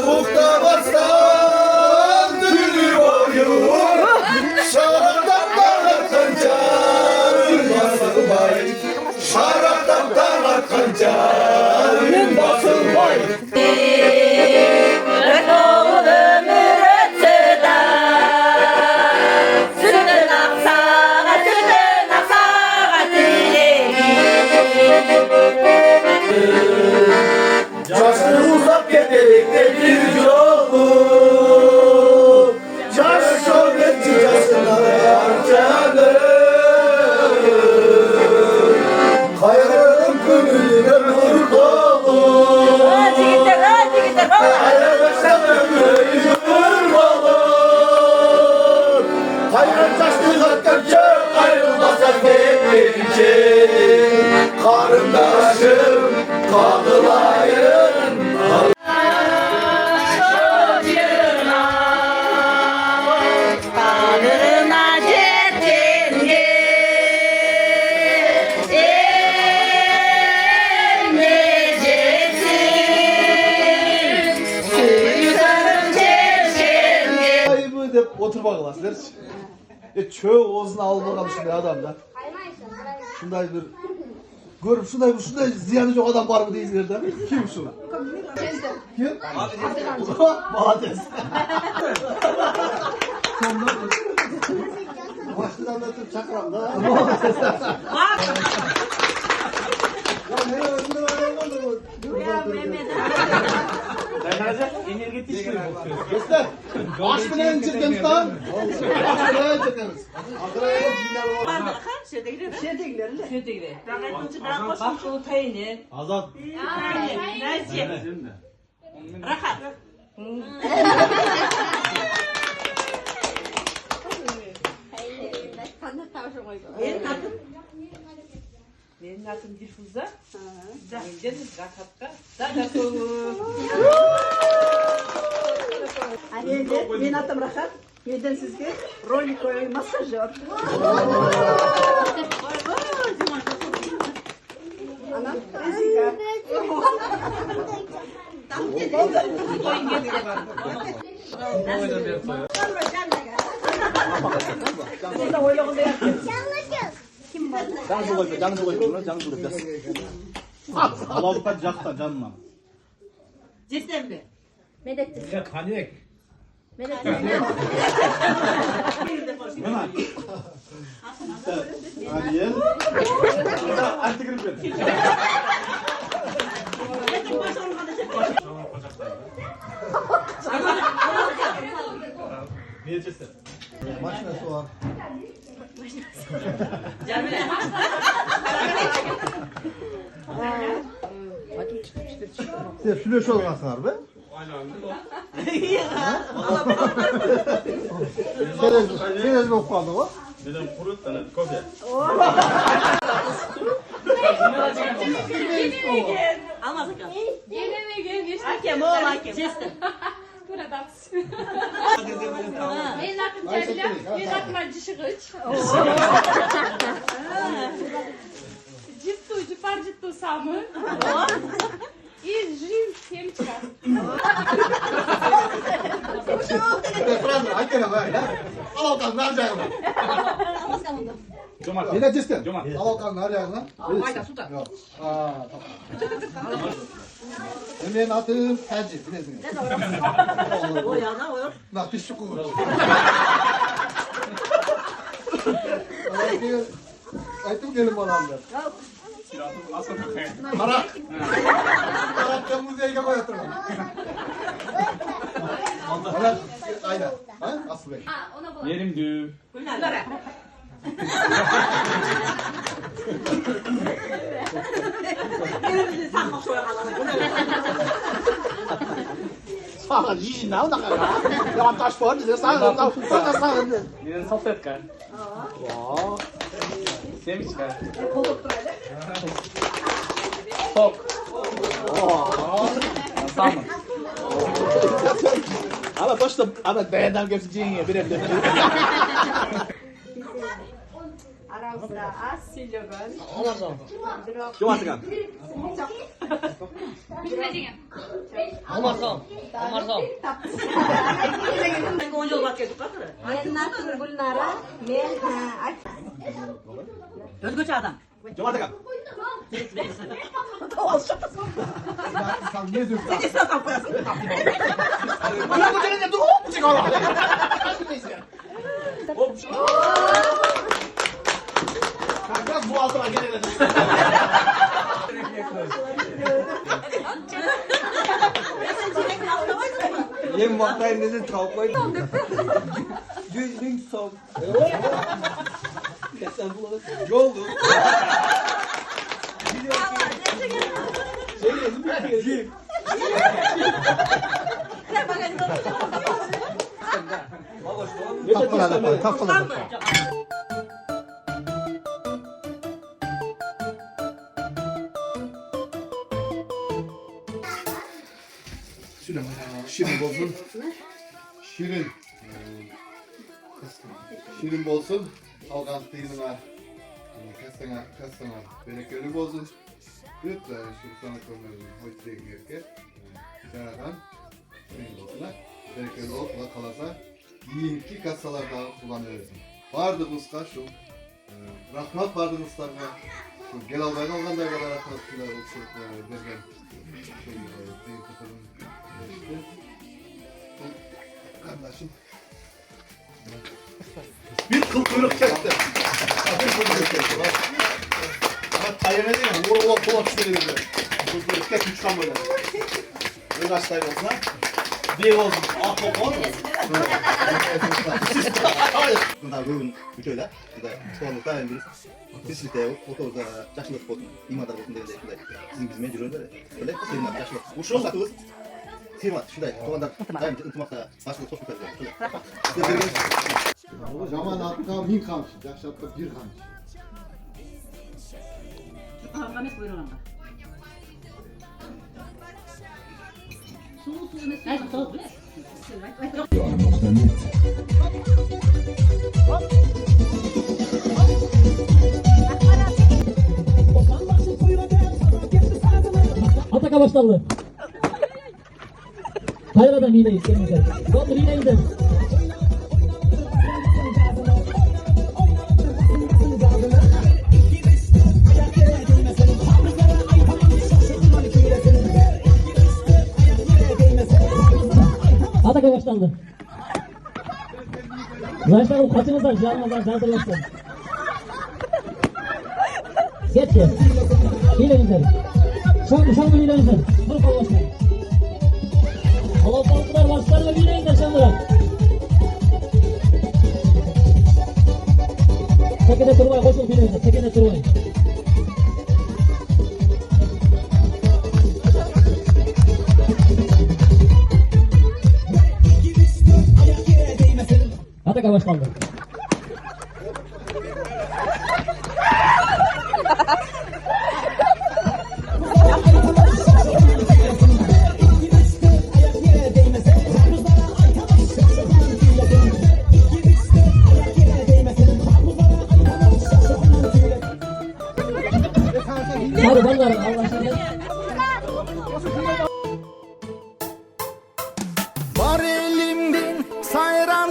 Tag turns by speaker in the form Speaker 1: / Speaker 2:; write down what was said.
Speaker 1: Bukta bastan dünü boyu şaraptan parlatınca basın bay şaraptan parlatınca basın bay Yaşlı uzak yetenekte bir yolu Yaşlı bekçi yaşlılara harcanır Hayalım gönlüne nur dolu Hayal yaşam ömrü yürür olur Hayal yaşlı hakikaten ayrılmasa gelince Karındaşım kadılayın
Speaker 2: Otur bakalım sizler. Çöğü ağzına al bakalım şimdi adamda. Şunday bir görüp şunday ziyanı çok adam var mı diye izlerden. Kim şu? Kim? Mades. Başlıdan anlatıp çakramda. Ya ne öldü var?
Speaker 3: Ya Mehmet.
Speaker 4: Energetik gibi bakıyor.
Speaker 2: Göster. Baş mı ne incirken lan? Baş mı ne incirken? Akraya cinler var. Azat.
Speaker 3: Benim adım Dilfuza. Zahideniz Rakatka. Zahideniz.
Speaker 5: Men atam Rahat. Mendan sizga rolik qo'yaman massajyor. Anam, sizga.
Speaker 2: Canı koy, canı koy, canı koy. Allah'tan cakta canına.
Speaker 3: Cisem
Speaker 5: Medet.
Speaker 4: Ya panik.
Speaker 5: Medet.
Speaker 2: Hemen. Hadi ye. Artık girip ver. Ne yiyeceksin? Maşinası var. Size flöş olmasınlar be. Sen ezme okudun o.
Speaker 4: Dedim kuru tane kofe.
Speaker 3: Almaz bakalım.
Speaker 6: Yemeğe gelmiş.
Speaker 3: Hakem oğul hakem. Cisem.
Speaker 6: Burada. Benim aklım Cemile. Benim aklım Acı Şıkıç. Ciddu, cipar ciddu samı. İz, jim, temçka.
Speaker 2: Fransa, hakikaten böyle. Al bakalım, ne yapacaksın?
Speaker 4: Cuma.
Speaker 2: Yine cistin.
Speaker 4: Cuma.
Speaker 2: Al bakalım, ne yapacaksın lan?
Speaker 3: Hayda suda.
Speaker 2: Yok. Tamam. Benim adım Tercih, bilirsiniz.
Speaker 3: O yana o.
Speaker 2: Bak, bir şukur. Aytım gelin bana amca. Para. Para müzeye koyatırım. Para. Aynen. Ha? Aslı Bey.
Speaker 6: Ona bak.
Speaker 4: Yerim düğü.
Speaker 3: Bunlara. Elimizde sanma soya kalanı.
Speaker 2: Sağ iyi ne oldu ya? Ya taş var diye sağ sağ.
Speaker 4: Yine sohbet kar.
Speaker 2: Wow.
Speaker 4: Sevinç kar. Sok. Tamam.
Speaker 2: Ama başta ama beğendim göstereceğin ya bir evde.
Speaker 5: Aramızda az silyogan.
Speaker 2: Kim atkan?
Speaker 6: Bilmediğin.
Speaker 3: Olmazsa. Ben gonca bak geldik bak.
Speaker 5: Men Natır Gulnara, men
Speaker 3: Özgürce adam.
Speaker 2: Cuma tekrar. Sen ne diyorsun?
Speaker 5: Sen sen kapıyasın.
Speaker 2: Bana bu çelince dur hop çık oğlum. Hop. Biraz bu altıma gelelim.
Speaker 1: Yem vaktayın dedin tavuk koydum. Düzgün son. Sen bulalım. Ne oldu? Şey
Speaker 2: Tapılar. Şirin bolsun. Şirin. Şirin bolsun. Algan tıyınına. Kasana. Berekeli bolsun. Lütfen şu sana konuyu hoşçaya girerken. Şaradan. Şirin bolsunlar. Berekeli ol. Kula kalasa. Yiyinki kasalarda kullanıyoruz. Vardı usta şu. Rahmat vardı ustalarına. Gel albayın olganda kadar rahmatlar olsun. Dergen. Kardeşim. Bir kıl kuyruk çekti. Bir kıl kuyruk çekti. Bak ayırma değil mi? Vura kula düşmedi bize. Kıl kuyruk çekti uçtan böyle. Bir kaçtaydı olsun ha. Bir olsun. Ah top oldu mu? Hayır. Bunlar bugün bütçeyle. Çoğunlukla İngiliz. Bizlikte okulda yaşlılık olsun. İmadar olsun dediğinde sizin bizimle yürüyorlar. Öyle firma yaşlılık. Bu şu satıyoruz. Firma şurada. Çoğunlar daim ıntımakta başlık çok güzel. Zaman hatta bin kamçı. Yaşatta bir kamçı.
Speaker 3: Kamis buyurun ama. Soğuk mesela. Soğuk bile.
Speaker 7: Ataka başlandı. Hayradan iğneyiz kendimize. Dondur iğneyiz. Ataka başlandı. Başlayalım kaçınızdan canınızdan çaldırmışsın. Geç geç. İğneyizler. Şanlı iğneyizler. Dur kollaşma. Kalabalıklar başlarına iğneyizler şanlılar. Tekede durmayın koşun iğneyizler. Tekede durmayın. Ataka başlandı. Hadi vallahi Allah aşkına.
Speaker 1: Var elimden sayran